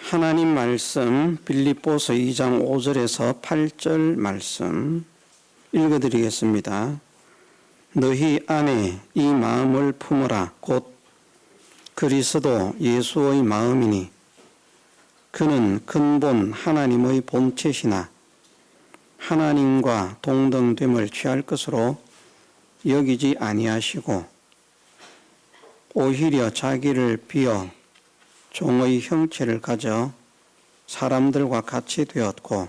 하나님 말씀 빌립보서 2장 5절에서 8절 말씀 읽어드리겠습니다. 너희 안에 이 마음을 품어라. 곧 그리스도 예수의 마음이니 그는 근본 하나님의 본체시나 하나님과 동등됨을 취할 것으로 여기지 아니하시고 오히려 자기를 비어 종의 형체를 가져 사람들과 같이 되었고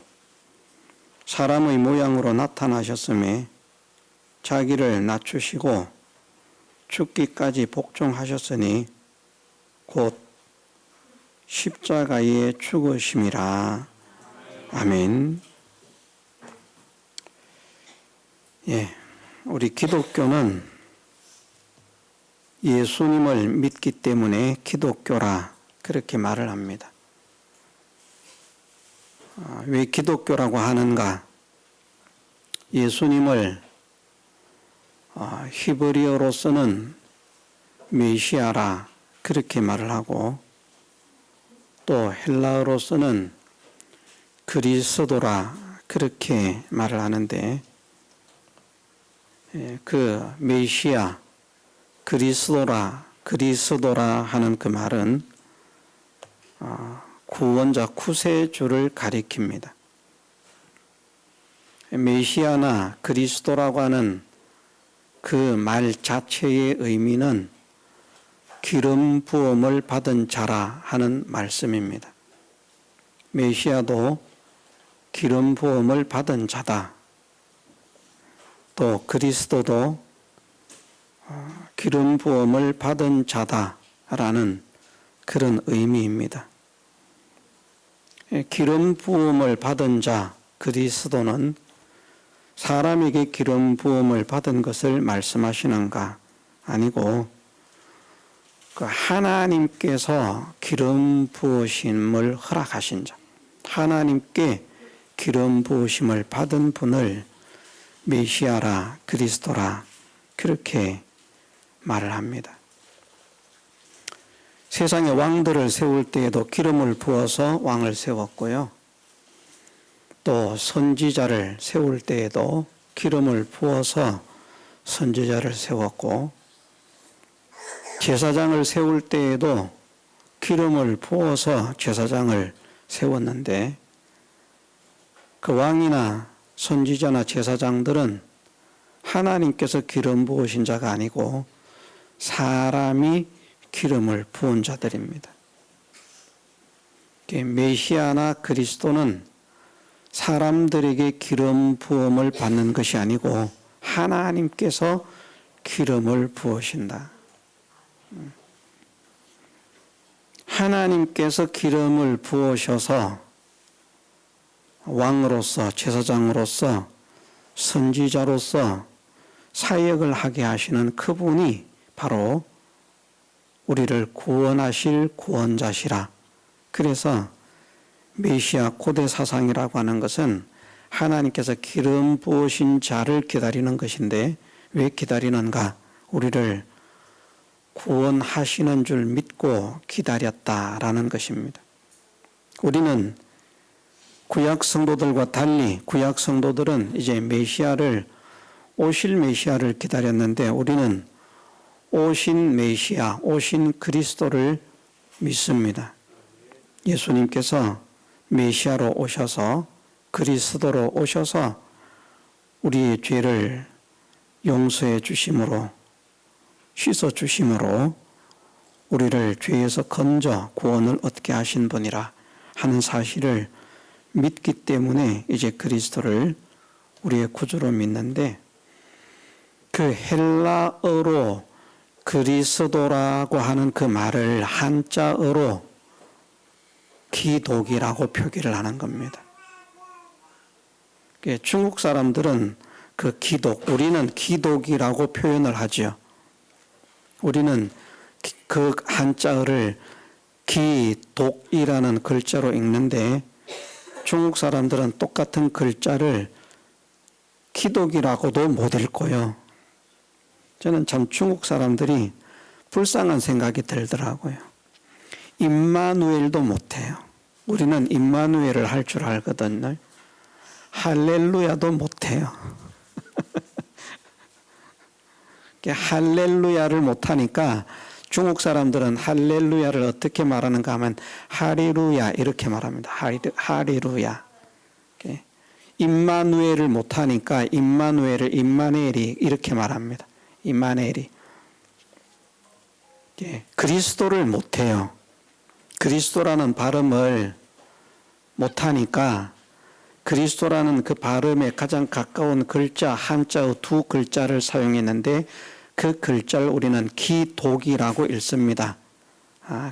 사람의 모양으로 나타나셨음에 자기를 낮추시고 죽기까지 복종하셨으니 곧 십자가에 죽으심이라. 아멘. 우리 기독교는 예수님을 믿기 때문에 기독교라 그렇게 말을 합니다. 왜 기독교라고 하는가? 예수님을 히브리어로서는 메시아라 그렇게 말을 하고 또 헬라어로서는 그리스도라 그렇게 말을 하는데 그 메시아, 그리스도라 하는 그 말은 구원자, 구세주를 가리킵니다. 메시아나 그리스도라고 하는 그 말 자체의 의미는 기름 부음을 받은 자라 하는 말씀입니다. 메시아도 기름 부음을 받은 자다. 또 그리스도도 기름 부음을 받은 자다라는 그런 의미입니다. 기름 부음을 받은 자 그리스도는 사람에게 기름 부음을 받은 것을 말씀하시는가? 아니고 그 하나님께서 기름 부으심을 허락하신 자, 하나님께 기름 부으심을 받은 분을 메시아라 그리스도라 그렇게 말을 합니다. 세상의 왕들을 세울 때에도 기름을 부어서 왕을 세웠고요. 또 선지자를 세울 때에도 기름을 부어서 선지자를 세웠고 제사장을 세울 때에도 기름을 부어서 제사장을 세웠는데 그 왕이나 선지자나 제사장들은 하나님께서 기름 부으신 자가 아니고 사람이 기름을 부은 자들입니다. 메시아나 그리스도는 사람들에게 기름 부음을 받는 것이 아니고 하나님께서 기름을 부으신다. 하나님께서 기름을 부으셔서 왕으로서 제사장으로서 선지자로서 사역을 하게 하시는 그분이 바로 우리를 구원하실 구원자시라. 그래서 메시아 고대 사상이라고 하는 것은 하나님께서 기름 부으신 자를 기다리는 것인데 왜 기다리는가? 우리를 구원하시는 줄 믿고 기다렸다라는 것입니다. 우리는 구약 성도들과 달리 구약 성도들은 이제 오실 메시아를 기다렸는데 우리는 오신 메시아, 오신 그리스도를 믿습니다. 예수님께서 메시아로 오셔서 그리스도로 오셔서 우리의 죄를 용서해 주심으로 씻어 주심으로 우리를 죄에서 건져 구원을 얻게 하신 분이라 하는 사실을 믿기 때문에 이제 그리스도를 우리의 구주로 믿는데 그 헬라어로 그리스도라고 하는 그 말을 한자어로 기독이라고 표기를 하는 겁니다. 중국 사람들은 그 기독, 우리는 기독이라고 표현을 하죠. 우리는 그 한자어를 기독이라는 글자로 읽는데 중국 사람들은 똑같은 글자를 기독이라고도 못 읽고요. 저는 참 중국 사람들이 불쌍한 생각이 들더라고요. 임마누엘도 못해요. 우리는 임마누엘을 할 줄 알거든요. 할렐루야도 못해요. 할렐루야를 못하니까 중국 사람들은 할렐루야를 어떻게 말하는가 하면 하리루야 이렇게 말합니다. 하리루야. 임마누엘을 못하니까 임마누엘을 임마누엘이 이렇게 말합니다. 임마누엘이. 그리스도를 못해요. 그리스도라는 발음을 못하니까 그리스도라는 그 발음에 가장 가까운 글자 한자의 두 글자를 사용했는데 그 글자를 우리는 기독이라고 읽습니다.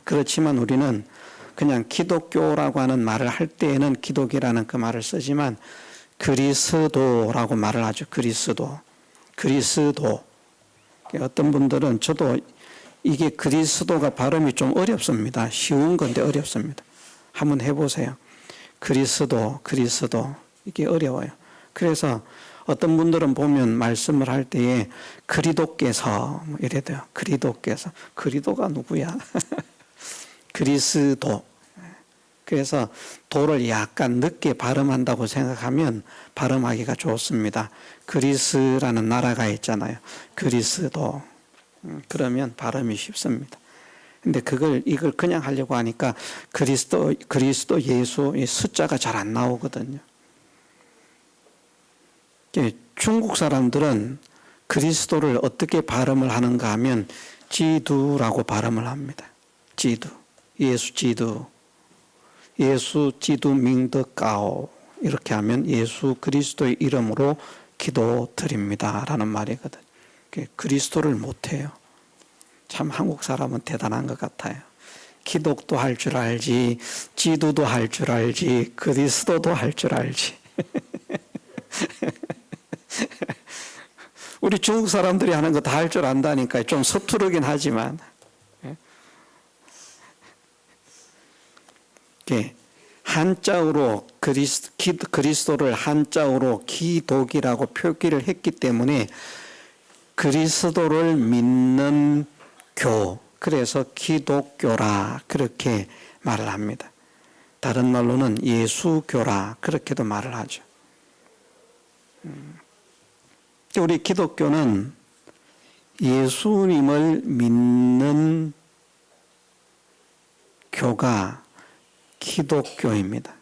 그렇지만 우리는 그냥 기독교라고 하는 말을 할 때에는 기독이라는 그 말을 쓰지만 그리스도라고 말을 하죠. 그리스도. 어떤 분들은 저도 이게 그리스도가 발음이 좀 어렵습니다. 쉬운 건데 어렵습니다. 한번 해보세요. 그리스도 이게 어려워요. 그래서 어떤 분들은 보면 말씀을 할 때에 그리도께서 이래 돼요. 그리도가 누구야? 그리스도. 그래서 도를 약간 늦게 발음한다고 생각하면 발음하기가 좋습니다. 그리스라는 나라가 있잖아요. 그리스도. 그러면 발음이 쉽습니다. 근데 이걸 그냥 하려고 하니까 그리스도 예수 숫자가 잘 안 나오거든요. 중국 사람들은 그리스도를 어떻게 발음을 하는가 하면 지두라고 발음을 합니다. 지두. 예수 지두 밍더까오 이렇게 하면 예수 그리스도의 이름으로 기도드립니다라는 말이거든요. 그리스도를 못해요. 참 한국 사람은 대단한 것 같아요. 기독도 할 줄 알지, 지두도 할 줄 알지, 그리스도도 할 줄 알지. 우리 중국 사람들이 하는 거 다 할 줄 안다니까 좀 서투르긴 하지만 한자어로 그리스도를 한자어로 기독이라고 표기를 했기 때문에 그리스도를 믿는 교, 그래서 기독교라 그렇게 말을 합니다. 다른 말로는 예수교라 그렇게도 말을 하죠. 우리 기독교는 예수님을 믿는 교가 기독교입니다.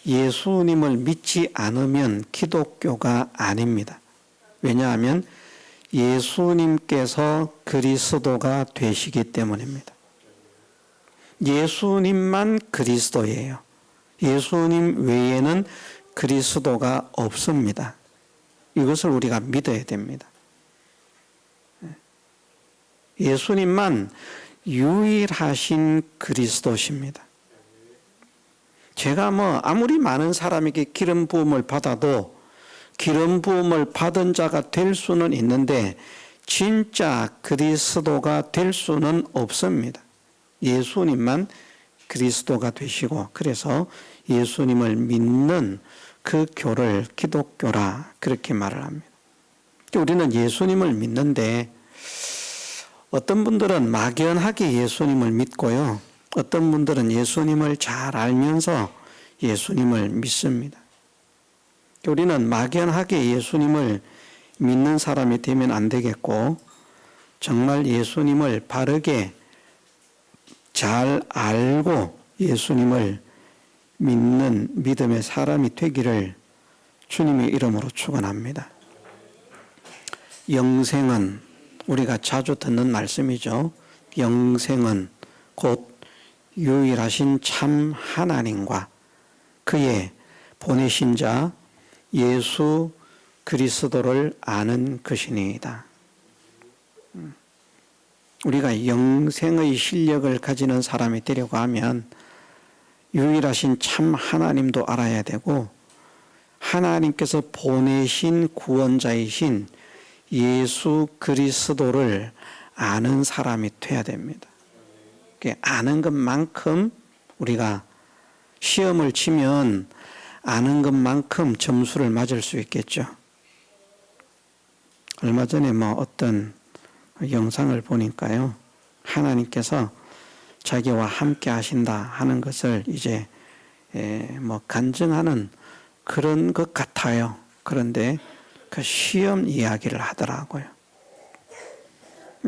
예수님을 믿지 않으면 기독교가 아닙니다. 왜냐하면 예수님께서 그리스도가 되시기 때문입니다. 예수님만 그리스도예요. 예수님 외에는 그리스도가 없습니다. 이것을 우리가 믿어야 됩니다. 예수님만 유일하신 그리스도십니다. 제가 아무리 많은 사람에게 기름 부음을 받아도 기름 부음을 받은 자가 될 수는 있는데 진짜 그리스도가 될 수는 없습니다. 예수님만 그리스도가 되시고 그래서 예수님을 믿는 그 교를 기독교라 그렇게 말을 합니다. 우리는 예수님을 믿는데 어떤 분들은 막연하게 예수님을 믿고요. 어떤 분들은 예수님을 잘 알면서 예수님을 믿습니다. 우리는 막연하게 예수님을 믿는 사람이 되면 안 되겠고 정말 예수님을 바르게 잘 알고 예수님을 믿는 믿음의 사람이 되기를 주님의 이름으로 축원합니다. 영생은 우리가 자주 듣는 말씀이죠. 영생은 곧 유일하신 참 하나님과 그의 보내신 자 예수 그리스도를 아는 것이니이다. 우리가 영생의 실력을 가지는 사람이 되려고 하면 유일하신 참 하나님도 알아야 되고 하나님께서 보내신 구원자이신 예수 그리스도를 아는 사람이 돼야 됩니다. 아는 것만큼 우리가 시험을 치면 아는 것만큼 점수를 맞을 수 있겠죠. 얼마 전에 어떤 영상을 보니까요. 하나님께서 자기와 함께 하신다 하는 것을 이제 뭐 간증하는 그런 것 같아요. 그런데 그 시험 이야기를 하더라고요.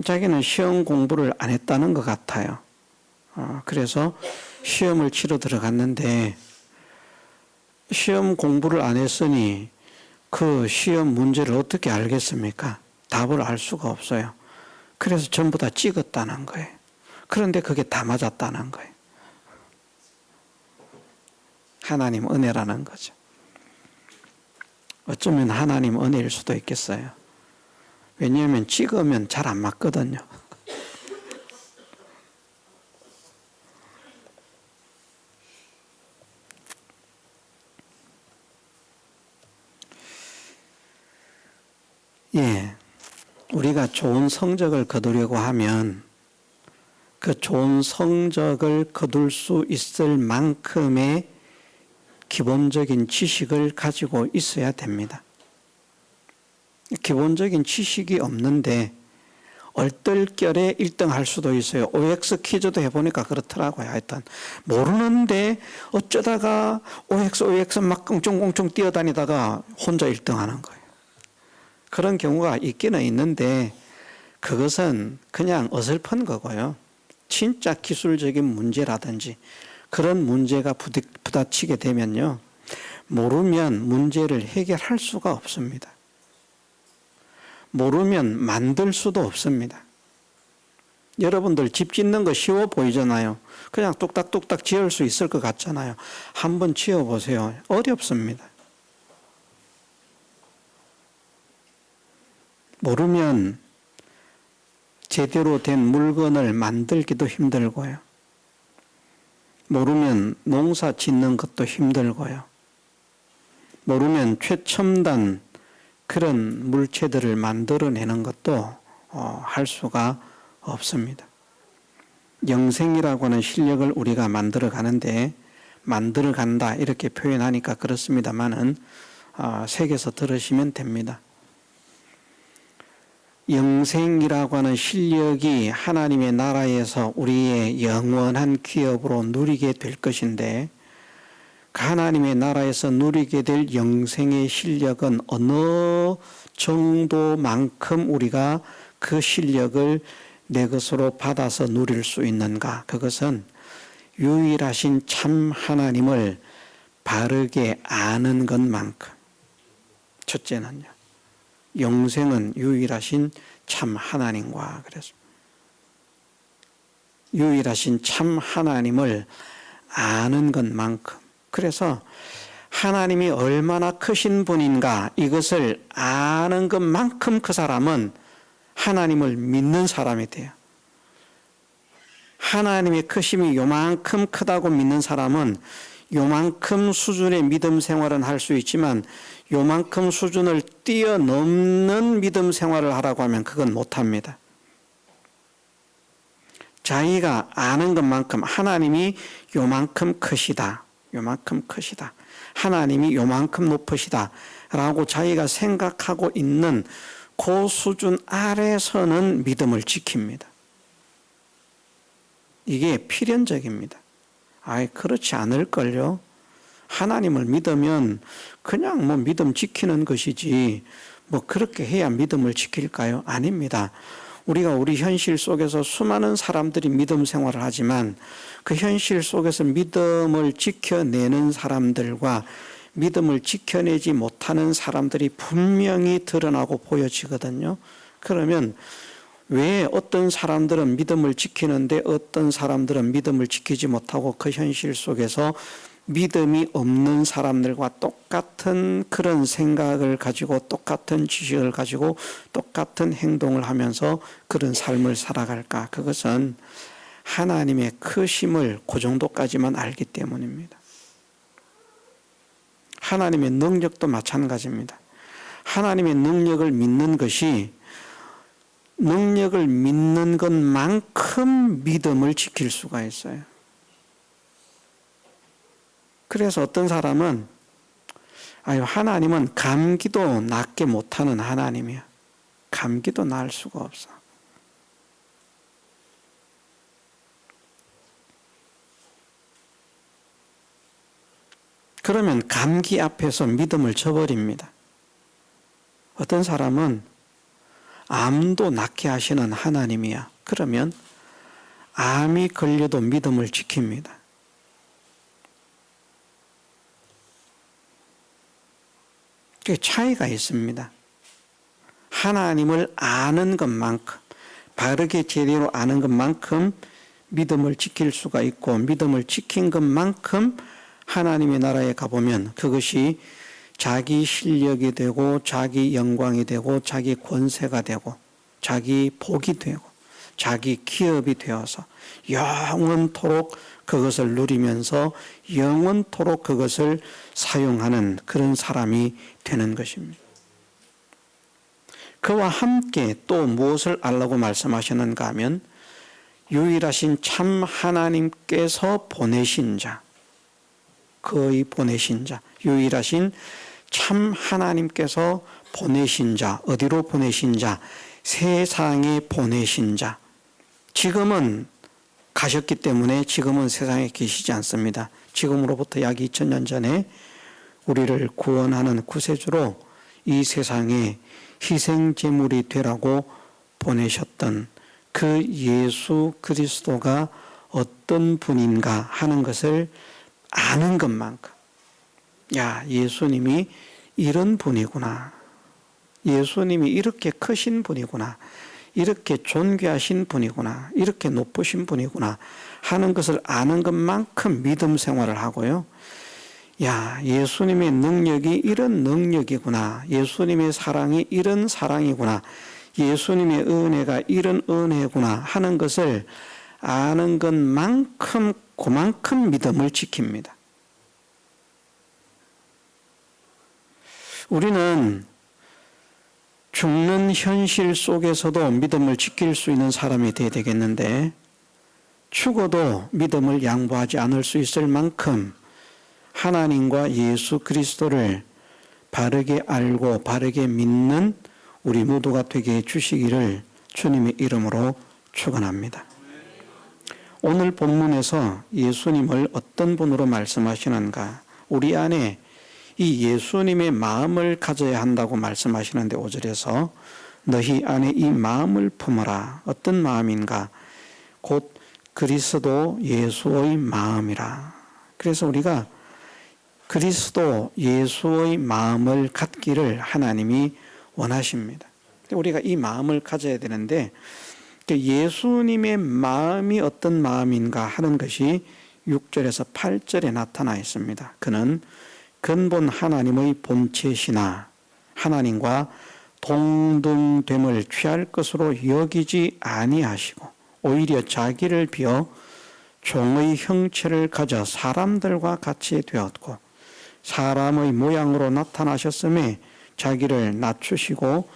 자기는 시험 공부를 안 했다는 것 같아요. 그래서 시험을 치러 들어갔는데 시험 공부를 안 했으니 그 시험 문제를 어떻게 알겠습니까? 답을 알 수가 없어요. 그래서 전부 다 찍었다는 거예요. 그런데 그게 다 맞았다는 거예요. 하나님 은혜라는 거죠. 어쩌면 하나님 은혜일 수도 있겠어요. 왜냐하면 찍으면 잘 안 맞거든요. 예, 우리가 좋은 성적을 거두려고 하면 그 좋은 성적을 거둘 수 있을 만큼의 기본적인 지식을 가지고 있어야 됩니다. 기본적인 지식이 없는데 얼떨결에 1등 할 수도 있어요. OX 퀴즈도 해보니까 그렇더라고요. 하여튼 모르는데 어쩌다가 OX 막 꽁충꽁충 뛰어다니다가 혼자 1등 하는 거예요. 그런 경우가 있기는 있는데 그것은 그냥 어설픈 거고요. 진짜 기술적인 문제라든지 그런 문제가 부딪히게 되면요. 모르면 문제를 해결할 수가 없습니다. 모르면 만들 수도 없습니다. 여러분들 집 짓는 거 쉬워 보이잖아요. 그냥 뚝딱뚝딱 지을 수 있을 것 같잖아요. 한번 지어보세요. 어렵습니다. 모르면 제대로 된 물건을 만들기도 힘들고요. 모르면 농사 짓는 것도 힘들고요. 모르면 최첨단 그런 물체들을 만들어내는 것도 할 수가 없습니다. 영생이라고 하는 실력을 우리가 만들어 가는데 만들어 간다 이렇게 표현하니까 그렇습니다만은 새겨서 들으시면 됩니다. 영생이라고 하는 실력이 하나님의 나라에서 우리의 영원한 기업으로 누리게 될 것인데 하나님의 나라에서 누리게 될 영생의 실력은 어느 정도만큼 우리가 그 실력을 내 것으로 받아서 누릴 수 있는가? 그것은 유일하신 참 하나님을 바르게 아는 것만큼. 첫째는요. 영생은 유일하신 참 하나님과 그래서 유일하신 참 하나님을 아는 것만큼. 그래서 하나님이 얼마나 크신 분인가 이것을 아는 것만큼 그 사람은 하나님을 믿는 사람이 돼요. 하나님의 크심이 요만큼 크다고 믿는 사람은 요만큼 수준의 믿음 생활은 할 수 있지만 요만큼 수준을 뛰어넘는 믿음 생활을 하라고 하면 그건 못합니다. 자기가 아는 것만큼 하나님이 요만큼 크시다. 요만큼 크시다. 하나님이 요만큼 높으시다. 라고 자기가 생각하고 있는 그 수준 아래서는 믿음을 지킵니다. 이게 필연적입니다. 그렇지 않을걸요. 하나님을 믿으면 그냥 뭐 믿음 지키는 것이지 뭐 그렇게 해야 믿음을 지킬까요? 아닙니다. 우리가 우리 현실 속에서 수많은 사람들이 믿음 생활을 하지만 그 현실 속에서 믿음을 지켜내는 사람들과 믿음을 지켜내지 못하는 사람들이 분명히 드러나고 보여지거든요. 그러면 왜 어떤 사람들은 믿음을 지키는데 어떤 사람들은 믿음을 지키지 못하고 그 현실 속에서 믿음이 없는 사람들과 똑같은 그런 생각을 가지고 똑같은 지식을 가지고 똑같은 행동을 하면서 그런 삶을 살아갈까? 그것은 하나님의 크심을 그 정도까지만 알기 때문입니다. 하나님의 능력도 마찬가지입니다. 하나님의 능력을 믿는 것이 능력을 믿는 것만큼 믿음을 지킬 수가 있어요. 그래서 어떤 사람은 하나님은 감기도 낫게 못하는 하나님이야. 감기도 나을 수가 없어. 그러면 감기 앞에서 믿음을 저버립니다. 어떤 사람은 암도 낫게 하시는 하나님이야. 그러면 암이 걸려도 믿음을 지킵니다. 그 차이가 있습니다. 하나님을 아는 것만큼, 바르게 제대로 아는 것만큼 믿음을 지킬 수가 있고, 믿음을 지킨 것만큼 하나님의 나라에 가보면 그것이 자기 실력이 되고, 자기 영광이 되고, 자기 권세가 되고, 자기 복이 되고, 자기 기업이 되어서 영원토록 그것을 누리면서 영원토록 그것을 사용하는 그런 사람이 되는 것입니다. 그와 함께 또 무엇을 알라고 말씀하셨는가 하면, 유일하신 참 하나님께서 보내신 자, 그의 보내신 자, 유일하신 참 하나님께서 보내신 자, 어디로 보내신 자? 세상에 보내신 자. 지금은 가셨기 때문에 지금은 세상에 계시지 않습니다. 지금으로부터 약 2000년 전에 우리를 구원하는 구세주로 이 세상에 희생제물이 되라고 보내셨던 그 예수 그리스도가 어떤 분인가 하는 것을 아는 것만큼, 야, 예수님이 이런 분이구나, 예수님이 이렇게 크신 분이구나, 이렇게 존귀하신 분이구나, 이렇게 높으신 분이구나 하는 것을 아는 것만큼 믿음 생활을 하고요. 야, 예수님의 능력이 이런 능력이구나, 예수님의 사랑이 이런 사랑이구나, 예수님의 은혜가 이런 은혜구나 하는 것을 아는 것만큼 그만큼 믿음을 지킵니다. 우리는 죽는 현실 속에서도 믿음을 지킬 수 있는 사람이 되어야 되겠는데, 죽어도 믿음을 양보하지 않을 수 있을 만큼 하나님과 예수 그리스도를 바르게 알고 바르게 믿는 우리 모두가 되게 해주시기를 주님의 이름으로 축원합니다. 오늘 본문에서 예수님을 어떤 분으로 말씀하시는가? 우리 안에 이 예수님의 마음을 가져야 한다고 말씀하시는데 5절에서 너희 안에 이 마음을 품어라. 어떤 마음인가? 곧 그리스도 예수의 마음이라. 그래서 우리가 그리스도 예수의 마음을 갖기를 하나님이 원하십니다. 우리가 이 마음을 가져야 되는데, 예수님의 마음이 어떤 마음인가 하는 것이 6절에서 8절에 나타나 있습니다. 그는 근본 하나님의 본체시나 하나님과 동등됨을 취할 것으로 여기지 아니하시고 오히려 자기를 비어 종의 형체를 가져 사람들과 같이 되었고 사람의 모양으로 나타나셨음에 자기를 낮추시고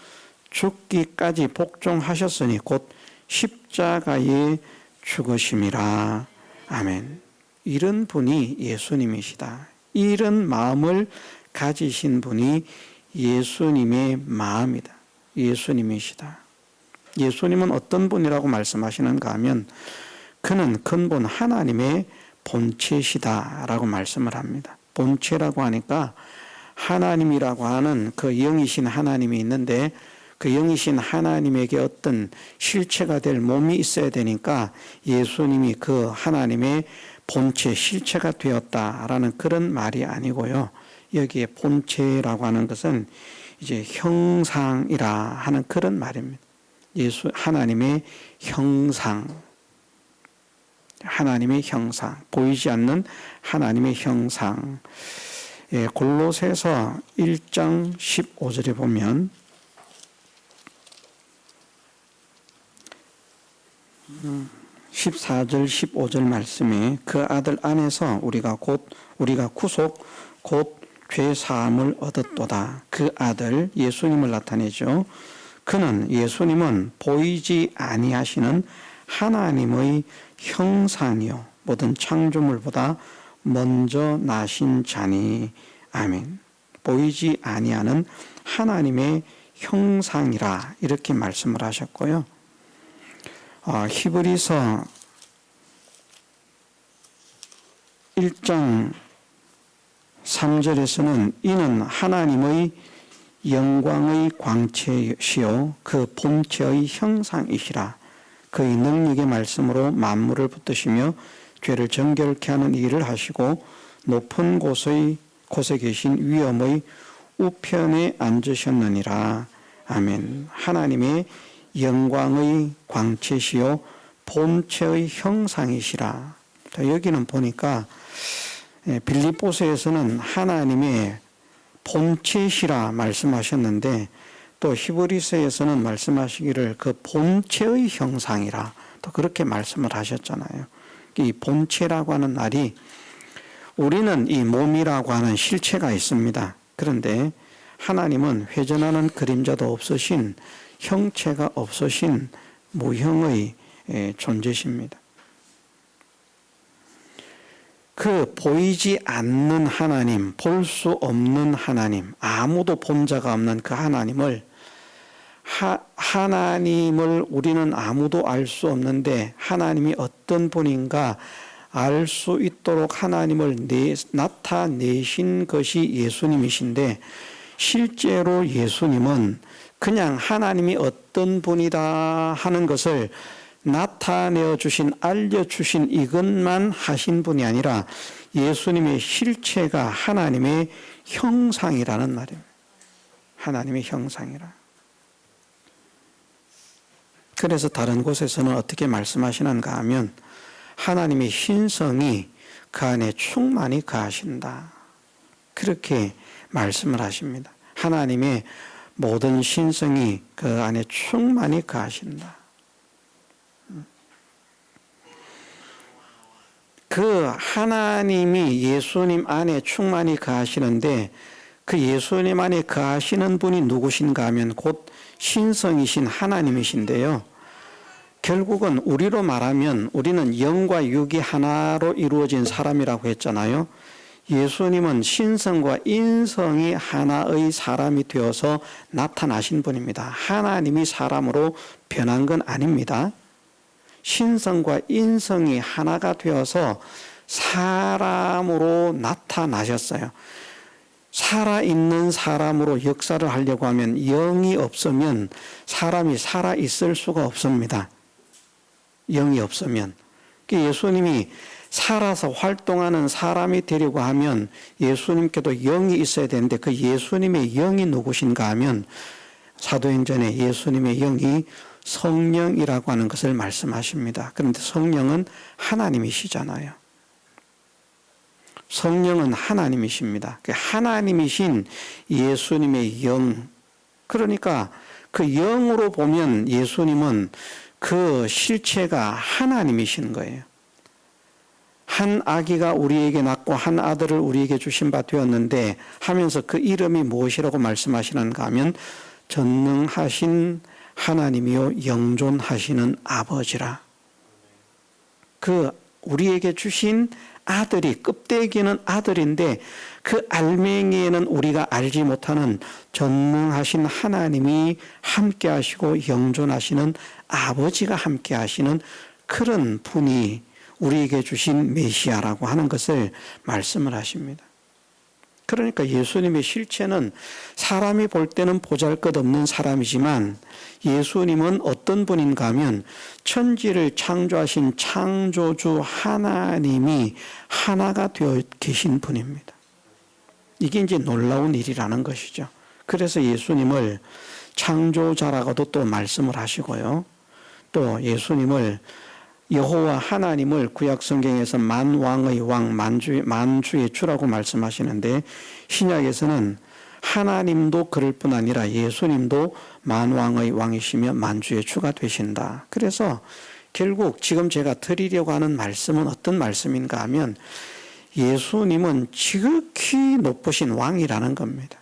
죽기까지 복종하셨으니 곧 십자가에 죽으심이라. 아멘. 이런 분이 예수님이시다. 이런 마음을 가지신 분이 예수님의 마음이다. 예수님이시다. 예수님은 어떤 분이라고 말씀하시는가 하면 그는 근본 하나님의 본체시다라고 말씀을 합니다. 본체라고 하니까 하나님이라고 하는 그 영이신 하나님이 있는데 그 영이신 하나님에게 어떤 실체가 될 몸이 있어야 되니까 예수님이 그 하나님의 본체, 실체가 되었다라는 그런 말이 아니고요. 여기에 본체라고 하는 것은 이제 형상이라 하는 그런 말입니다. 하나님의 형상, 하나님의 형상, 보이지 않는 하나님의 형상. 예, 골로새서 1장 15절에 보면 14절 15절 말씀에 그 아들 안에서 우리가 구속 곧 죄 사함을 얻었도다. 그 아들 예수님을 나타내죠. 그는 예수님은 보이지 아니하시는 하나님의 형상이요 모든 창조물보다 먼저 나신 자니. 아멘. 보이지 아니하는 하나님의 형상이라 이렇게 말씀을 하셨고요. 히브리서 1장 3절에서는 이는 하나님의 영광의 광채시요 그 본체의 형상이시라. 그의 능력의 말씀으로 만물을 붙드시며 죄를 정결케 하는 일을 하시고 높은 곳에 계신 위엄의 우편에 앉으셨느니라. 아멘. 하나님의 영광의 광채시요 본체의 형상이시라. 여기는 보니까 빌립보서에서는 하나님의 본체시라 말씀하셨는데 또 히브리서에서는 말씀하시기를 그 본체의 형상이라 또 그렇게 말씀을 하셨잖아요. 이 본체라고 하는 말이 우리는 이 몸이라고 하는 실체가 있습니다. 그런데 하나님은 회전하는 그림자도 없으신 형체가 없으신 무형의 존재십니다. 그 보이지 않는 하나님, 볼 수 없는 하나님, 아무도 본 자가 없는 그 하나님을 하나님을 우리는 아무도 알 수 없는데 하나님이 어떤 분인가 알 수 있도록 하나님을 나타내신 것이 예수님이신데 실제로 예수님은 그냥 하나님이 어떤 분이다 하는 것을 나타내어 주신, 알려주신 이것만 하신 분이 아니라 예수님의 실체가 하나님의 형상이라는 말입니다. 하나님의 형상이라. 그래서 다른 곳에서는 어떻게 말씀하시는가 하면 하나님의 신성이 그 안에 충만히 거하신다. 그렇게 말씀을 하십니다. 하나님의 모든 신성이 그 안에 충만히 거하신다. 그 하나님이 예수님 안에 충만히 거하시는데 그 예수님 안에 거하시는 분이 누구신가 하면 곧 신성이신 하나님이신데요. 결국은 우리로 말하면 우리는 영과 육이 하나로 이루어진 사람이라고 했잖아요. 예수님은 신성과 인성이 하나의 사람이 되어서 나타나신 분입니다. 하나님이 사람으로 변한 건 아닙니다. 신성과 인성이 하나가 되어서 사람으로 나타나셨어요. 살아있는 사람으로 역사를 하려고 하면 영이 없으면 사람이 살아있을 수가 없습니다. 영이 없으면. 예수님이 살아서 활동하는 사람이 되려고 하면 예수님께도 영이 있어야 되는데 그 예수님의 영이 누구신가 하면 사도행전에 예수님의 영이 성령이라고 하는 것을 말씀하십니다. 그런데 성령은 하나님이시잖아요. 성령은 하나님이십니다. 하나님이신 예수님의 영. 그러니까 그 영으로 보면 예수님은 그 실체가 하나님이신 거예요. 한 아기가 우리에게 낳고 한 아들을 우리에게 주신 바 되었는데 하면서 그 이름이 무엇이라고 말씀하시는가 하면 전능하신 하나님이요 영존하시는 아버지라. 그 우리에게 주신 아들이 껍데기는 아들인데 그 알맹이에는 우리가 알지 못하는 전능하신 하나님이 함께 하시고 영존하시는 아버지가 함께 하시는 그런 분이 우리에게 주신 메시아라고 하는 것을 말씀을 하십니다. 그러니까 예수님의 실체는 사람이 볼 때는 보잘것없는 사람이지만 예수님은 어떤 분인가 하면 천지를 창조하신 창조주 하나님이 하나가 되어 계신 분입니다. 이게 이제 놀라운 일이라는 것이죠. 그래서 예수님을 창조자라고도 또 말씀을 하시고요. 또 예수님을 여호와 하나님을 구약 성경에서 만왕의 왕, 만주의 주라고 말씀하시는데 신약에서는 하나님도 그럴 뿐 아니라 예수님도 만왕의 왕이시며 만주의 주가 되신다. 그래서 결국 지금 제가 드리려고 하는 말씀은 어떤 말씀인가 하면 예수님은 지극히 높으신 왕이라는 겁니다.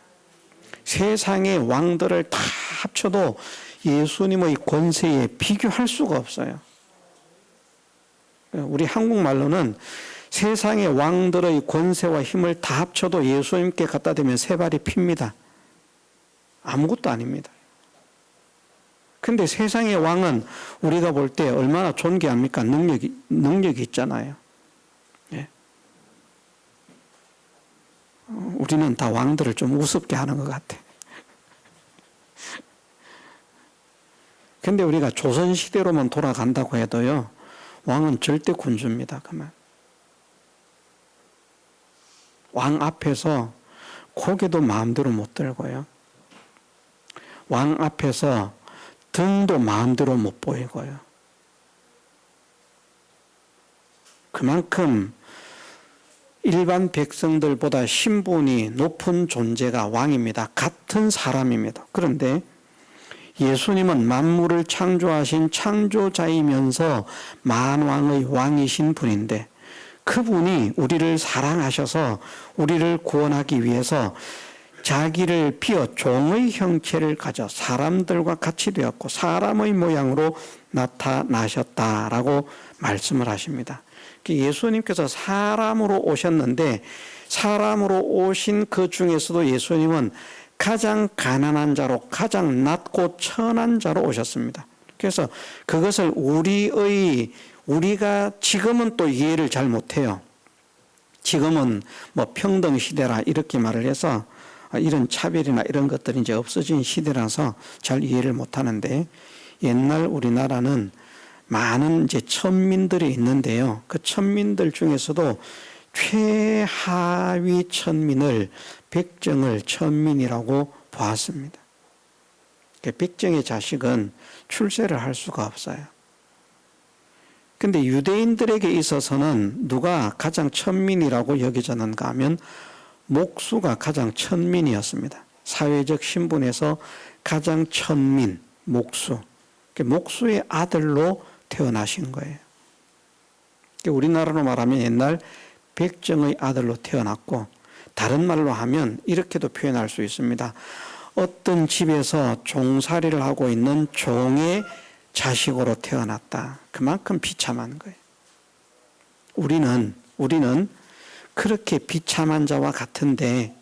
세상의 왕들을 다 합쳐도 예수님의 권세에 비교할 수가 없어요. 우리 한국말로는 세상의 왕들의 권세와 힘을 다 합쳐도 예수님께 갖다 대면 세 발이 핍니다. 아무것도 아닙니다. 근데 세상의 왕은 우리가 볼 때 얼마나 존귀합니까? 능력이 있잖아요. 예. 우리는 다 왕들을 좀 우습게 하는 것 같아. 근데 우리가 조선시대로만 돌아간다고 해도요, 왕은 절대 군주입니다. 그만. 왕 앞에서 고개도 마음대로 못 들고요. 왕 앞에서 등도 마음대로 못 보이고요. 그만큼 일반 백성들보다 신분이 높은 존재가 왕입니다. 같은 사람입니다. 그런데 예수님은 만물을 창조하신 창조자이면서 만왕의 왕이신 분인데 그분이 우리를 사랑하셔서 우리를 구원하기 위해서 자기를 비워 종의 형체를 가져 사람들과 같이 되었고 사람의 모양으로 나타나셨다라고 말씀을 하십니다. 예수님께서 사람으로 오셨는데 사람으로 오신 그 중에서도 예수님은 가장 가난한 자로 가장 낮고 천한 자로 오셨습니다. 그래서 그것을 우리가 지금은 또 이해를 잘 못해요. 지금은 뭐 평등 시대라 이렇게 말을 해서 이런 차별이나 이런 것들이 이제 없어진 시대라서 잘 이해를 못하는데 옛날 우리나라는 많은 이제 천민들이 있는데요. 그 천민들 중에서도 최하위 천민을 백정을 천민이라고 보았습니다. 백정의 자식은 출세를 할 수가 없어요. 근데 유대인들에게 있어서는 누가 가장 천민이라고 여겨졌는가 하면 목수가 가장 천민이었습니다. 사회적 신분에서 가장 천민, 목수. 목수의 아들로 태어나신 거예요. 우리나라로 말하면 옛날 백정의 아들로 태어났고 다른 말로 하면 이렇게도 표현할 수 있습니다. 어떤 집에서 종살이를 하고 있는 종의 자식으로 태어났다. 그만큼 비참한 거예요. 우리는 그렇게 비참한 자와 같은데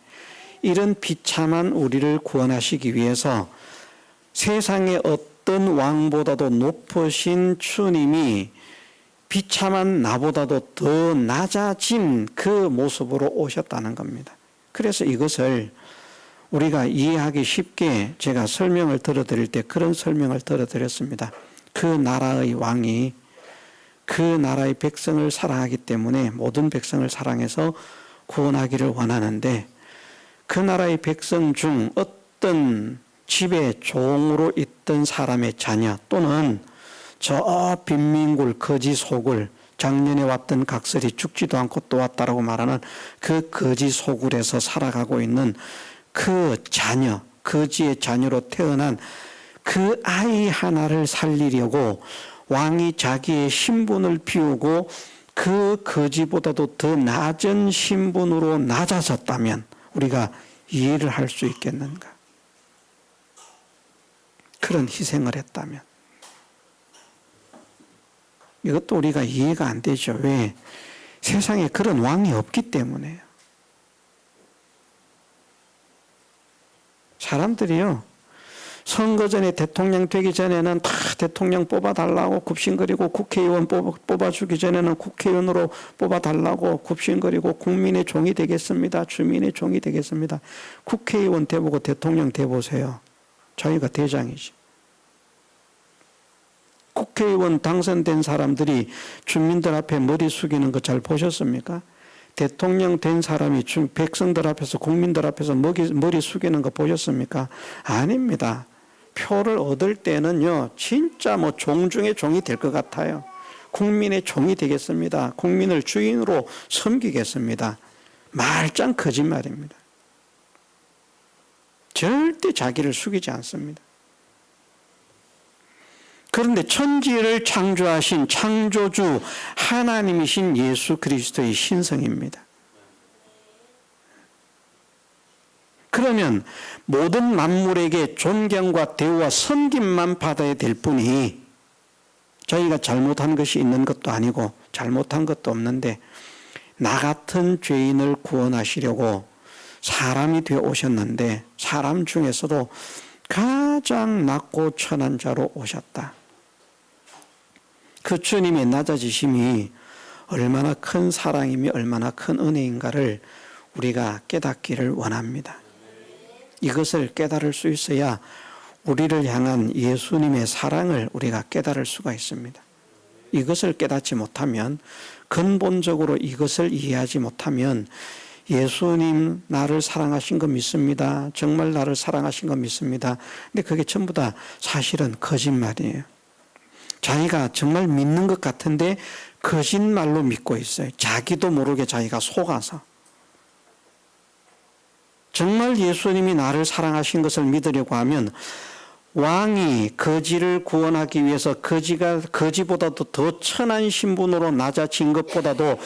이런 비참한 우리를 구원하시기 위해서 세상의 어떤 왕보다도 높으신 주님이 비참한 나보다도 더 낮아진 그 모습으로 오셨다는 겁니다. 그래서 이것을 우리가 이해하기 쉽게 제가 설명을 들어드릴 때 그런 설명을 들어드렸습니다. 그 나라의 왕이 그 나라의 백성을 사랑하기 때문에 모든 백성을 사랑해서 구원하기를 원하는데 그 나라의 백성 중 어떤 집에 종으로 있던 사람의 자녀 또는 저 빈민굴 거지 소굴 작년에 왔던 각설이 죽지도 않고 또 왔다라고 말하는 그 거지 소굴에서 살아가고 있는 그 자녀, 거지의 자녀로 태어난 그 아이 하나를 살리려고 왕이 자기의 신분을 비우고 그 거지보다도 더 낮은 신분으로 낮아졌다면 우리가 이해를 할 수 있겠는가? 그런 희생을 했다면. 이것도 우리가 이해가 안 되죠. 왜? 세상에 그런 왕이 없기 때문에요. 사람들이요, 선거 전에 대통령 되기 전에는 다 대통령 뽑아달라고 굽신거리고 국회의원 뽑아주기 전에는 국회의원으로 뽑아달라고 굽신거리고 국민의 종이 되겠습니다. 주민의 종이 되겠습니다. 국회의원 돼보고 대통령 돼보세요. 자기가 대장이지. 국회의원 당선된 사람들이 주민들 앞에 머리 숙이는 거 잘 보셨습니까? 대통령 된 사람이 백성들 앞에서 국민들 앞에서 머리 숙이는 거 보셨습니까? 아닙니다. 표를 얻을 때는요, 진짜 뭐 종 중에 종이 될 것 같아요. 국민의 종이 되겠습니다. 국민을 주인으로 섬기겠습니다. 말짱 거짓말입니다. 절대 자기를 숙이지 않습니다. 그런데 천지를 창조하신 창조주 하나님이신 예수 그리스도의 신성입니다. 그러면 모든 만물에게 존경과 대우와 섬김만 받아야 될 뿐이 저희가 잘못한 것이 있는 것도 아니고 잘못한 것도 없는데 나 같은 죄인을 구원하시려고 사람이 되어 오셨는데 사람 중에서도 가장 낮고 천한 자로 오셨다. 그 주님의 낮아지심이 얼마나 큰 사랑이며 얼마나 큰 은혜인가를 우리가 깨닫기를 원합니다. 이것을 깨달을 수 있어야 우리를 향한 예수님의 사랑을 우리가 깨달을 수가 있습니다. 이것을 깨닫지 못하면, 근본적으로 이것을 이해하지 못하면 예수님 나를 사랑하신 거 믿습니다. 정말 나를 사랑하신 거 믿습니다. 근데 그게 전부 다 사실은 거짓말이에요. 자기가 정말 믿는 것 같은데 거짓말로 믿고 있어요. 자기도 모르게 자기가 속아서. 정말 예수님이 나를 사랑하신 것을 믿으려고 하면 왕이 거지를 구원하기 위해서 거지보다도 더 천한 신분으로 낮아진 것보다도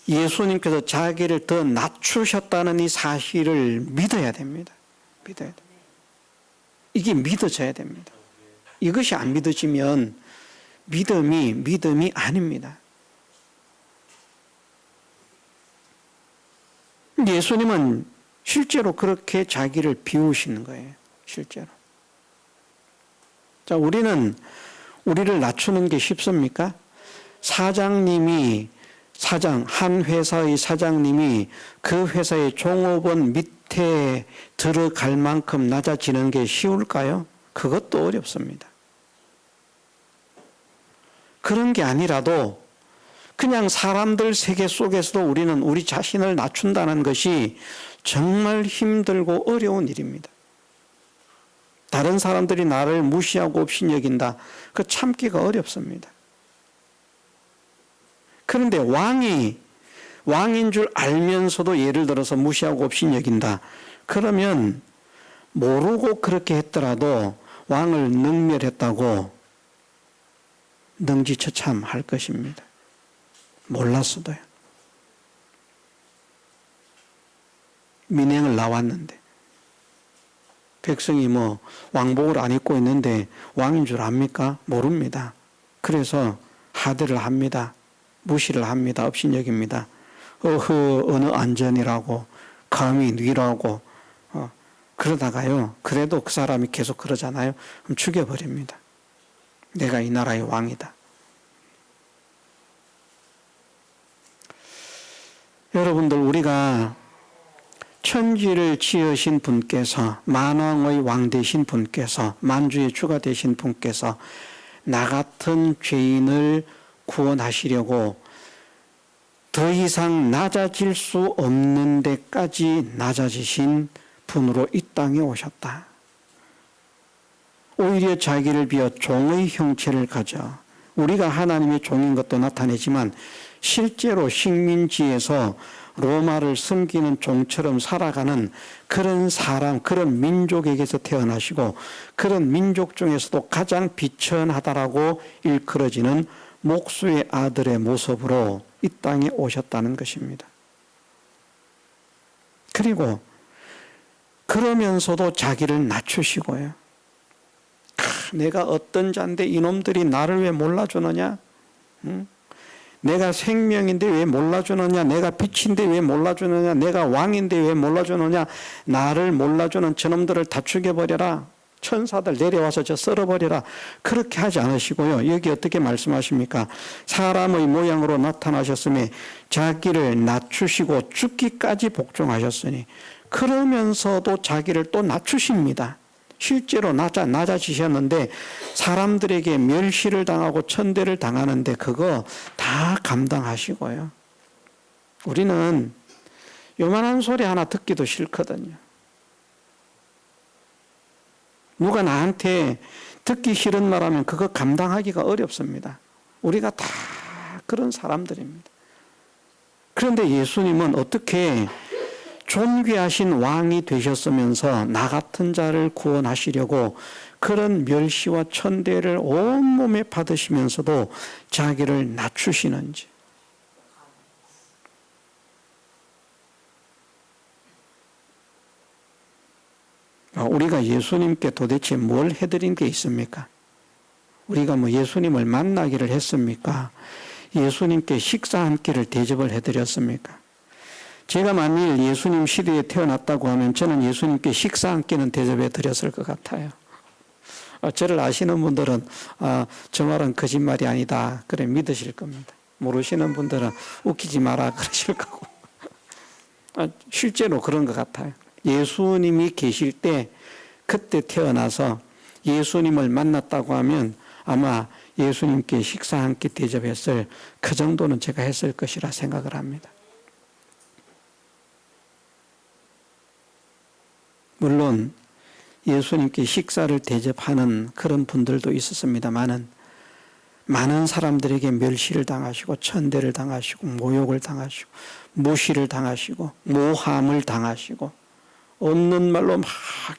예수님께서 자기를 더 낮추셨다는 이 사실을 믿어야 됩니다. 믿어야 됩니다. 이게 믿어져야 됩니다. 이것이 안 믿어지면 믿음이 아닙니다. 예수님은 실제로 그렇게 자기를 비우시는 거예요. 실제로. 자, 우리를 낮추는 게 쉽습니까? 한 회사의 사장님이 그 회사의 종업원 밑에 들어갈 만큼 낮아지는 게 쉬울까요? 그것도 어렵습니다. 그런 게 아니라도 그냥 사람들 세계 속에서도 우리는 우리 자신을 낮춘다는 것이 정말 힘들고 어려운 일입니다. 다른 사람들이 나를 무시하고 없이 여긴다. 그 참기가 어렵습니다. 그런데 왕인 줄 알면서도 예를 들어서 무시하고 없이 여긴다. 그러면 모르고 그렇게 했더라도 왕을 능멸했다고 능지처참할 것입니다. 몰랐어도요. 민행을 나왔는데 백성이 왕복을 안 입고 있는데 왕인 줄 압니까? 모릅니다. 그래서 하대를 합니다. 무시를 합니다. 업신여깁니다. 어느 안전이라고 감히 뉘라고 그러다가요. 그래도 그 사람이 계속 그러잖아요. 그럼 죽여버립니다. 내가 이 나라의 왕이다. 여러분들, 우리가 천지를 지으신 분께서, 만왕의 왕 되신 분께서, 만주의 주가 되신 분께서 나 같은 죄인을 구원하시려고 더 이상 낮아질 수 없는 데까지 낮아지신 분으로 이 땅에 오셨다. 오히려 자기를 비워 종의 형체를 가져 우리가 하나님의 종인 것도 나타내지만 실제로 식민지에서 로마를 섬기는 종처럼 살아가는 그런 사람, 그런 민족에게서 태어나시고 그런 민족 중에서도 가장 비천하다라고 일컬어지는 목수의 아들의 모습으로 이 땅에 오셨다는 것입니다. 그리고 그러면서도 자기를 낮추시고요. 내가 어떤 자인데 이놈들이 나를 왜 몰라주느냐? 응? 내가 생명인데 왜 몰라주느냐? 내가 빛인데 왜 몰라주느냐? 내가 왕인데 왜 몰라주느냐? 나를 몰라주는 저놈들을 다 죽여버려라. 천사들 내려와서 저 썰어버려라. 그렇게 하지 않으시고요. 여기 어떻게 말씀하십니까? 사람의 모양으로 나타나셨으며 자기를 낮추시고 죽기까지 복종하셨으니, 그러면서도 자기를 또 낮추십니다. 실제로 낮아지셨는데 사람들에게 멸시를 당하고 천대를 당하는데 그거 다 감당하시고요. 우리는 요만한 소리 하나 듣기도 싫거든요. 누가 나한테 듣기 싫은 말하면 그거 감당하기가 어렵습니다. 우리가 다 그런 사람들입니다. 그런데 예수님은 어떻게 존귀하신 왕이 되셨으면서 나 같은 자를 구원하시려고 그런 멸시와 천대를 온몸에 받으시면서도 자기를 낮추시는지. 우리가 예수님께 도대체 뭘 해드린 게 있습니까? 우리가 예수님을 만나기를 했습니까? 예수님께 식사 한 끼를 대접을 해드렸습니까? 제가 만일 예수님 시대에 태어났다고 하면 저는 예수님께 식사 한 끼는 대접해 드렸을 것 같아요. 저를 아시는 분들은 저 말은 거짓말이 아니다 그래 믿으실 겁니다. 모르시는 분들은 웃기지 마라 그러실 거고. 실제로 그런 것 같아요. 예수님이 계실 때 그때 태어나서 예수님을 만났다고 하면 아마 예수님께 식사 한 끼 대접했을 그 정도는 제가 했을 것이라 생각을 합니다. 물론 예수님께 식사를 대접하는 그런 분들도 있었습니다만은 많은 사람들에게 멸시를 당하시고 천대를 당하시고 모욕을 당하시고 무시를 당하시고 모함을 당하시고 없는 말로 막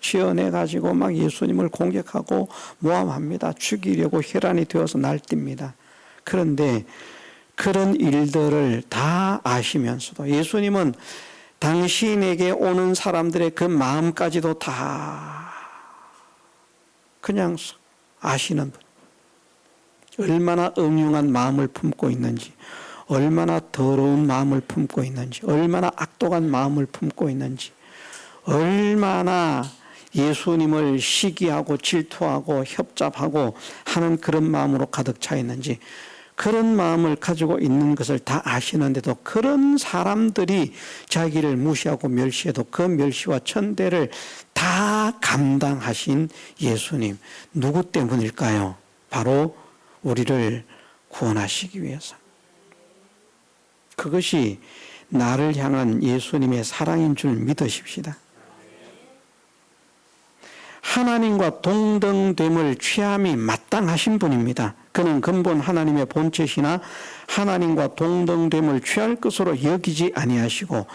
지어내가지고 막 예수님을 공격하고 모함합니다. 죽이려고 혈안이 되어서 날뜁니다. 그런데 그런 일들을 다 아시면서도 예수님은 당신에게 오는 사람들의 그 마음까지도 다 그냥 아시는 분. 얼마나 음흉한 마음을 품고 있는지, 얼마나 더러운 마음을 품고 있는지, 얼마나 악독한 마음을 품고 있는지, 얼마나 예수님을 시기하고 질투하고 협잡하고 하는 그런 마음으로 가득 차 있는지, 그런 마음을 가지고 있는 것을 다 아시는데도 그런 사람들이 자기를 무시하고 멸시해도 그 멸시와 천대를 다 감당하신 예수님, 누구 때문일까요? 바로 우리를 구원하시기 위해서. 그것이 나를 향한 예수님의 사랑인 줄 믿으십시다. 하나님과 동등됨을 취함이 마땅하신 분입니다. 그는 근본 하나님의 본체시나 하나님과 동등됨을 취할 것으로 여기지 아니하시고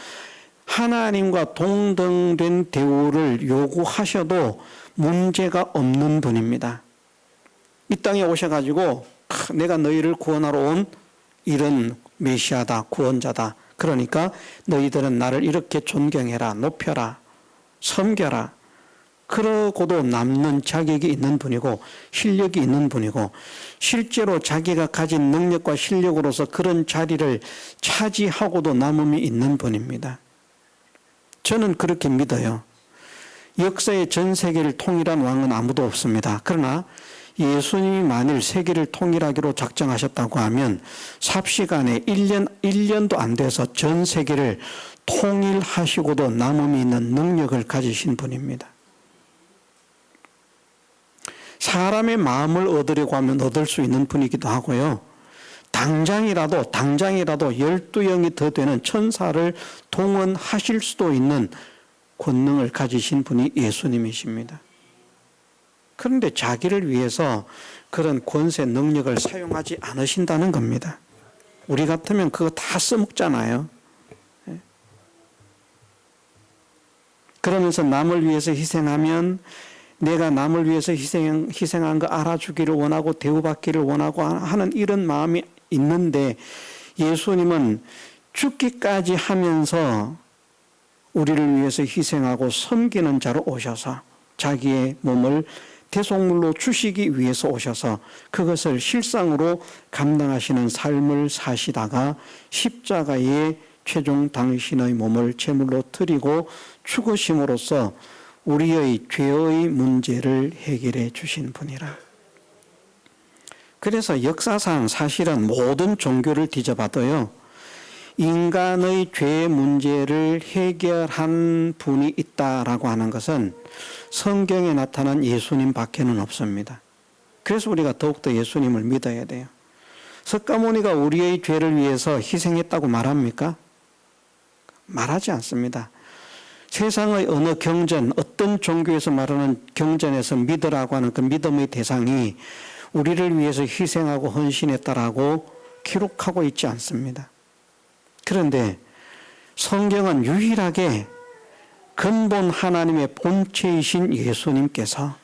하나님과 동등된 대우를 요구하셔도 문제가 없는 분입니다. 이 땅에 오셔가지고 내가 너희를 구원하러 온 이런 메시아다, 구원자다. 그러니까 너희들은 나를 이렇게 존경해라, 높여라, 섬겨라. 그러고도 남는 자격이 있는 분이고 실력이 있는 분이고 실제로 자기가 가진 능력과 실력으로서 그런 자리를 차지하고도 남음이 있는 분입니다. 저는 그렇게 믿어요. 역사의 전 세계를 통일한 왕은 아무도 없습니다. 그러나 예수님이 만일 세계를 통일하기로 작정하셨다고 하면 삽시간에 1년도 안 돼서 전 세계를 통일하시고도 남음이 있는 능력을 가지신 분입니다. 사람의 마음을 얻으려고 하면 얻을 수 있는 분이기도 하고요. 당장이라도 12영이 더 되는 천사를 동원하실 수도 있는 권능을 가지신 분이 예수님이십니다. 그런데 자기를 위해서 그런 권세 능력을 사용하지 않으신다는 겁니다. 우리 같으면 그거 다 써먹잖아요. 그러면서 남을 위해서 희생하면 내가 남을 위해서 희생한 거 알아주기를 원하고 대우받기를 원하고 하는 이런 마음이 있는데 예수님은 죽기까지 하면서 우리를 위해서 희생하고 섬기는 자로 오셔서 자기의 몸을 대속물로 주시기 위해서 오셔서 그것을 실상으로 감당하시는 삶을 사시다가 십자가에 최종 당신의 몸을 제물로 드리고 죽으심으로써 우리의 죄의 문제를 해결해 주신 분이라. 그래서 역사상 사실은 모든 종교를 뒤져봐도요, 인간의 죄 문제를 해결한 분이 있다라고 하는 것은 성경에 나타난 예수님 밖에는 없습니다. 그래서 우리가 더욱더 예수님을 믿어야 돼요. 석가모니가 우리의 죄를 위해서 희생했다고 말합니까? 말하지 않습니다. 세상의 어느 경전, 어떤 종교에서 말하는 경전에서 믿으라고 하는 그 믿음의 대상이 우리를 위해서 희생하고 헌신했다라고 기록하고 있지 않습니다. 그런데 성경은 유일하게 근본 하나님의 본체이신 예수님께서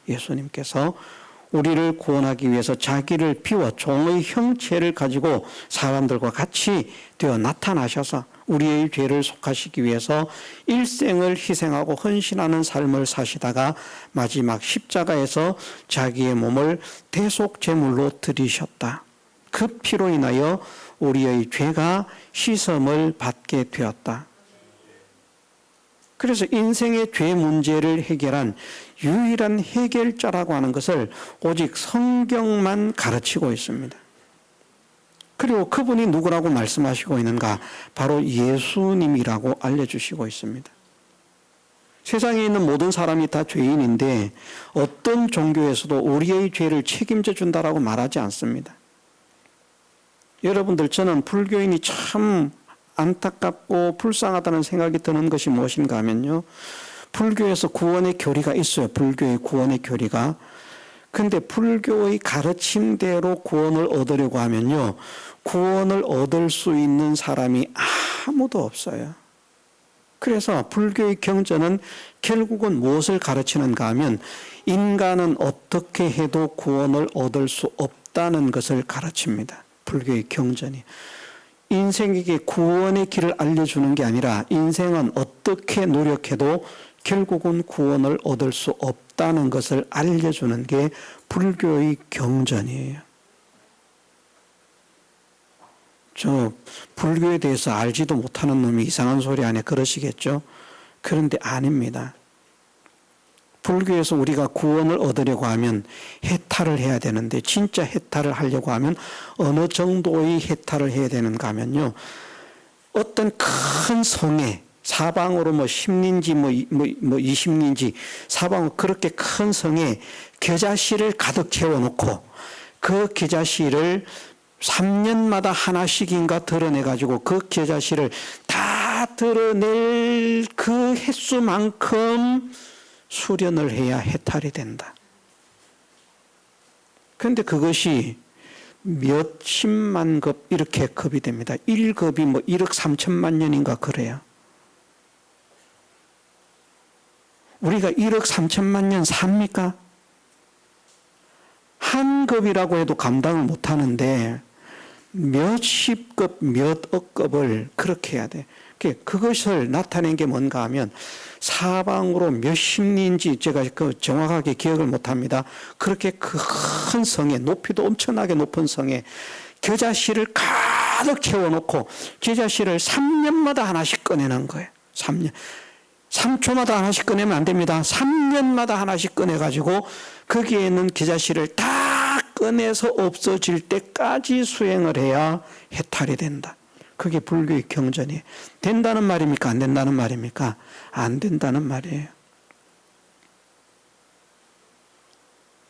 우리를 구원하기 위해서 자기를 비워 종의 형체를 가지고 사람들과 같이 되어 나타나셔서 우리의 죄를 속하시기 위해서 일생을 희생하고 헌신하는 삶을 사시다가 마지막 십자가에서 자기의 몸을 대속 제물로 드리셨다. 그 피로 인하여 우리의 죄가 씻음을 받게 되었다. 그래서 인생의 죄 문제를 해결한 유일한 해결자라고 하는 것을 오직 성경만 가르치고 있습니다. 그리고 그분이 누구라고 말씀하시고 있는가? 바로 예수님이라고 알려주시고 있습니다. 세상에 있는 모든 사람이 다 죄인인데 어떤 종교에서도 우리의 죄를 책임져 준다라고 말하지 않습니다. 여러분들, 저는 불교인이 참 안타깝고 불쌍하다는 생각이 드는 것이 무엇인가 하면요, 불교에서 구원의 교리가 있어요. 불교의 구원의 교리가. 근데 불교의 가르침대로 구원을 얻으려고 하면요, 구원을 얻을 수 있는 사람이 아무도 없어요. 그래서 불교의 경전은 결국은 무엇을 가르치는가 하면 인간은 어떻게 해도 구원을 얻을 수 없다는 것을 가르칩니다. 불교의 경전이. 인생에게 구원의 길을 알려주는 게 아니라 인생은 어떻게 노력해도 결국은 구원을 얻을 수 없다는 것을 알려주는 게 불교의 경전이에요. 저 불교에 대해서 알지도 못하는 놈이 이상한 소리 하네 그러시겠죠? 그런데 아닙니다. 불교에서 우리가 구원을 얻으려고 하면 해탈을 해야 되는데, 진짜 해탈을 하려고 하면 어느 정도의 해탈을 해야 되는가 하면요, 어떤 큰 성에 사방으로 10리인지 20리인지 사방으로 그렇게 큰 성에 겨자씨를 가득 채워놓고 그 겨자씨를 3년마다 하나씩인가 드러내가지고 그 겨자씨를 다 드러낼 그 횟수만큼 수련을 해야 해탈이 된다. 그런데 그것이 몇십만 급 이렇게 급이 됩니다. 1급이 1억 3천만 년인가 그래요. 우리가 1억 3천만 년 삽니까? 한 급이라고 해도 감당을 못하는데 몇십 급, 몇억 급을 그렇게 해야 돼. 그것을 나타낸 게 뭔가 하면 사방으로 몇십 리인지 제가 정확하게 기억을 못합니다. 그렇게 큰 성에, 높이도 엄청나게 높은 성에 겨자씨를 가득 채워놓고 겨자씨를 3년마다 하나씩 꺼내는 거예요. 3년. 3초마다 하나씩 꺼내면 안 됩니다. 3년마다 하나씩 꺼내가지고 거기에 있는 겨자씨를 다 꺼내서 없어질 때까지 수행을 해야 해탈이 된다. 그게 불교의 경전이에요. 된다는 말입니까? 안 된다는 말입니까? 안 된다는 말이에요.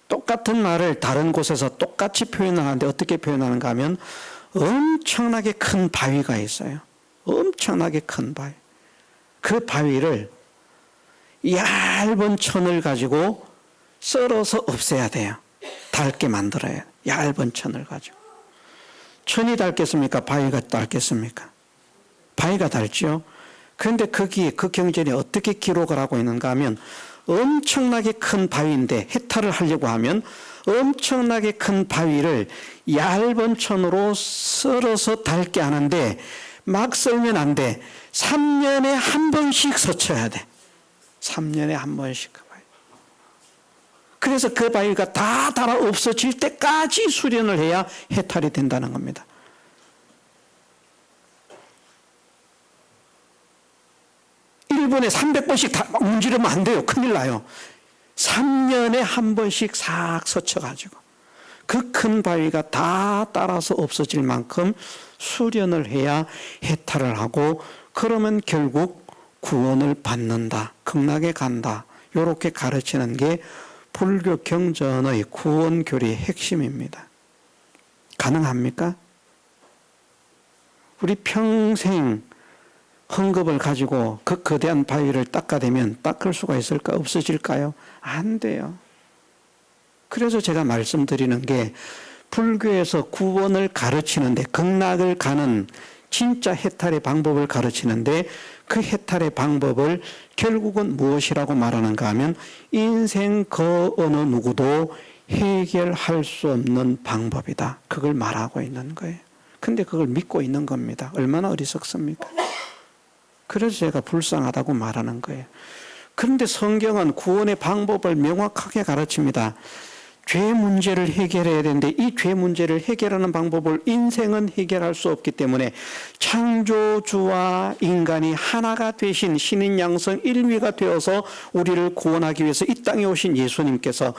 똑같은 말을 다른 곳에서 똑같이 표현하는데 어떻게 표현하는가 하면 엄청나게 큰 바위가 있어요. 엄청나게 큰 바위. 그 바위를 얇은 천을 가지고 썰어서 없애야 돼요. 닳게 만들어야 돼요. 얇은 천을 가지고. 천이 닳겠습니까? 바위가 닳겠습니까? 바위가 닳죠. 그런데 거기에 그 경전에 어떻게 기록을 하고 있는가 하면 엄청나게 큰 바위인데 해탈을 하려고 하면 엄청나게 큰 바위를 얇은 천으로 썰어서 닳게 하는데 막 썰면 안 돼. 3년에 한 번씩 서쳐야 돼. 3년에 한 번씩. 그래서 그 바위가 다 닳아 없어질 때까지 수련을 해야 해탈이 된다는 겁니다. 일본에 300번씩 다 문지르면 안 돼요. 큰일 나요. 3년에 한 번씩 싹 서쳐가지고 그 큰 바위가 다 따라서 없어질 만큼 수련을 해야 해탈을 하고, 그러면 결국 구원을 받는다. 극락에 간다. 이렇게 가르치는 게 불교 경전의 구원 교리의 핵심입니다. 가능합니까? 우리 평생 헝겊을 가지고 그 거대한 바위를 닦아대면 닦을 수가 있을까? 없어질까요? 안 돼요. 그래서 제가 말씀드리는 게 불교에서 구원을 가르치는데, 극락을 가는 진짜 해탈의 방법을 가르치는데 그 해탈의 방법을 결국은 무엇이라고 말하는가 하면 인생 그 어느 누구도 해결할 수 없는 방법이다. 그걸 말하고 있는 거예요. 근데 그걸 믿고 있는 겁니다. 얼마나 어리석습니까? 그래서 제가 불쌍하다고 말하는 거예요. 그런데 성경은 구원의 방법을 명확하게 가르칩니다. 죄 문제를 해결해야 되는데 이 죄 문제를 해결하는 방법을 인생은 해결할 수 없기 때문에 창조주와 인간이 하나가 되신 신인 양성 1위가 되어서 우리를 구원하기 위해서 이 땅에 오신 예수님께서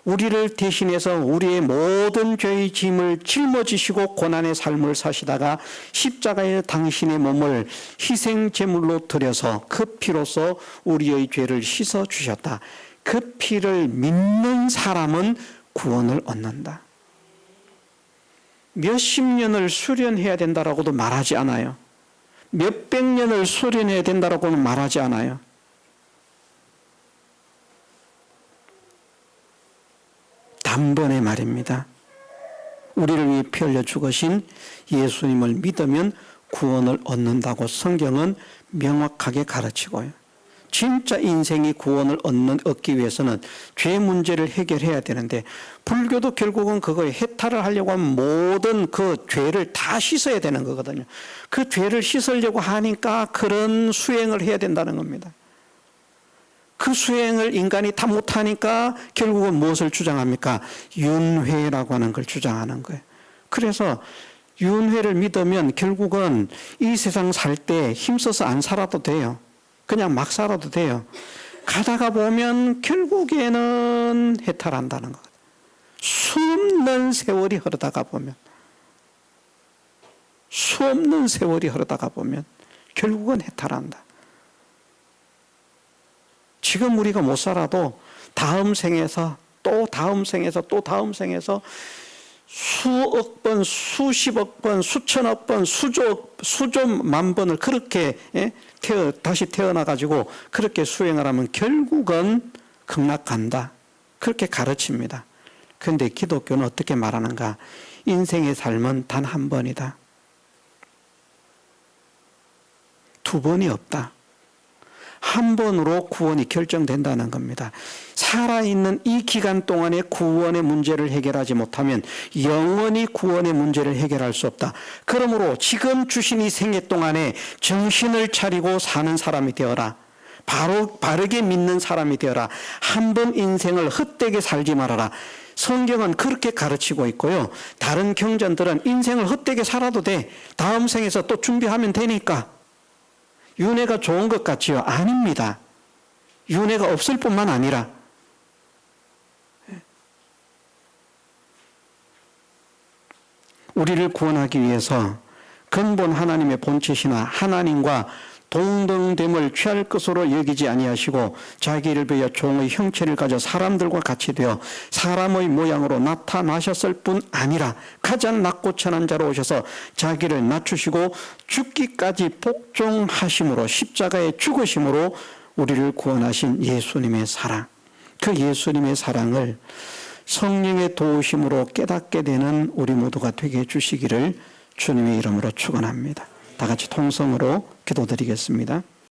우리를 대신해서 우리의 모든 죄의 짐을 짊어지시고 고난의 삶을 사시다가 십자가에 당신의 몸을 희생 제물로 드려서 그 피로써 우리의 죄를 씻어 주셨다. 그 피를 믿는 사람은 구원을 얻는다. 몇십 년을 수련해야 된다라고도 말하지 않아요. 몇백 년을 수련해야 된다라고는 말하지 않아요. 단번에 말입니다. 우리를 위해 피 흘려 죽으신 예수님을 믿으면 구원을 얻는다고 성경은 명확하게 가르치고요. 진짜 인생이 구원을 얻기 위해서는 죄 문제를 해결해야 되는데, 불교도 결국은 그거에 해탈을 하려고 하면 모든 그 죄를 다 씻어야 되는 거거든요. 그 죄를 씻으려고 하니까 그런 수행을 해야 된다는 겁니다. 그 수행을 인간이 다 못하니까 결국은 무엇을 주장합니까? 윤회라고 하는 걸 주장하는 거예요. 그래서 윤회를 믿으면 결국은 이 세상 살 때 힘써서 안 살아도 돼요. 그냥 막 살아도 돼요. 가다가 보면 결국에는 해탈한다는 거거든요. 수없는 세월이 흐르다가 보면, 수없는 세월이 흐르다가 보면 결국은 해탈한다. 지금 우리가 못 살아도 다음 생에서 또 다음 생에서 또 다음 생에서 수억 번, 수십억 번, 수천억 번, 수조만 번을 그렇게 다시 태어나가지고 그렇게 수행을 하면 결국은 극락간다. 그렇게 가르칩니다. 그런데 기독교는 어떻게 말하는가? 인생의 삶은 단 한 번이다. 두 번이 없다. 한 번으로 구원이 결정된다는 겁니다. 살아있는 이 기간 동안에 구원의 문제를 해결하지 못하면 영원히 구원의 문제를 해결할 수 없다. 그러므로 지금 주신 이 생애 동안에 정신을 차리고 사는 사람이 되어라. 바르게 믿는 사람이 되어라. 한 번 인생을 헛되게 살지 말아라. 성경은 그렇게 가르치고 있고요. 다른 경전들은 인생을 헛되게 살아도 돼. 다음 생에서 또 준비하면 되니까. 윤회가 좋은 것 같지요? 아닙니다. 윤회가 없을 뿐만 아니라 우리를 구원하기 위해서 근본 하나님의 본체시나 하나님과 동등됨을 취할 것으로 여기지 아니하시고 자기를 비하여 종의 형체를 가져 사람들과 같이 되어 사람의 모양으로 나타나셨을 뿐 아니라 가장 낮고 천한 자로 오셔서 자기를 낮추시고 죽기까지 복종하심으로 십자가에 죽으심으로 우리를 구원하신 예수님의 사랑, 그 예수님의 사랑을 성령의 도우심으로 깨닫게 되는 우리 모두가 되게 해주시기를 주님의 이름으로 축원합니다. 다 같이 통성으로 기도드리겠습니다.